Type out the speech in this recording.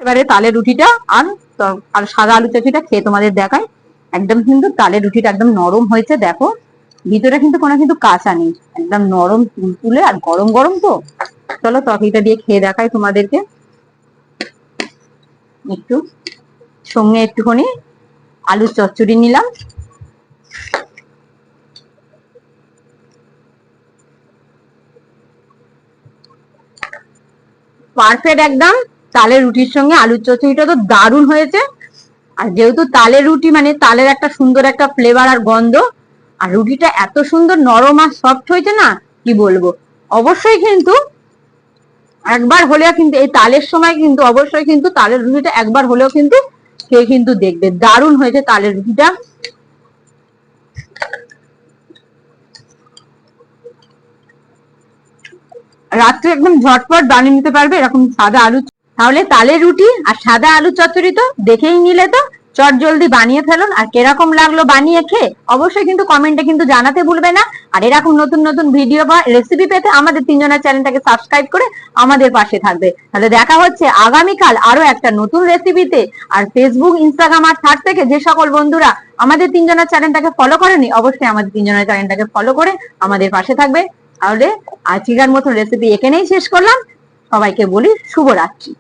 এবারে তালের রুটিটা আর সাদা আলু চচ্চড়িটা খেয়ে তোমাদের দেখায়। একদম কিন্তু তালের রুটিটা একদম নরম হয়েছে, দেখো ভিতরে কিন্তু কোনো কিন্তু কাঁচা নেই, একদম নরম তুলতুলে আর গরম গরম তো। চলো তরকারিটা দিয়ে খেয়ে দেখাই তোমাদেরকে। একটু সঙ্গে একটুখানি আলুর চচ্চড়ি নিলাম। পারফেক্ট একদম তালের রুটির সঙ্গে আলুর চচ্চড়িটা তো দারুণ হয়েছে। আর যেহেতু তালের রুটি মানে তালের একটা সুন্দর একটা ফ্লেভার আর গন্ধ, আর রুটিটা এত সুন্দর নরম আর সফট হয়েছে না কি বলবো। অবশ্যই কিন্তু একবার হলেও কিন্তু এই তালের সময় কিন্তু অবশ্যই কিন্তু তালের রুটিটা একবার হলেও কিন্তু খেয়ে কিন্তু দেখবে, দারুণ হয়েছে তালের রুটিটা। রাত্রে একদম ঝটপট বানিয়ে নিতে পারবে এরকম সাদা আলু। তাহলে তালের রুটি আর সাদা আলু চচ্চড়ি তো দেখেই নিলে, তো চট জলদি বানিয়ে ফেলুন। আর কিরকম লাগলো বানিয়ে খেয়ে অবশ্যই কিন্তু কমেন্টে কিন্তু জানাতে ভুলবে না। আর এরকম নতুন নতুন ভিডিও বা রেসিপি পেতে আমাদের তিনজনের চ্যানেলটাকে সাবস্ক্রাইব করে আমাদের পাশে থাকবে। তাহলে দেখা হচ্ছে আগামীকাল আরো একটা নতুন রেসিপিতে। আর ফেসবুক, ইনস্টাগ্রাম আর থার্ড থেকে যে সকল বন্ধুরা আমাদের তিনজনের চ্যানেলটাকে ফলো করেনি, অবশ্যই আমাদের তিনজনের চ্যানেলটাকে ফলো করে আমাদের পাশে থাকবে। তাহলে আজকের মতন রেসিপি এখানেই শেষ করলাম। সবাইকে বলি শুভরাত্রি।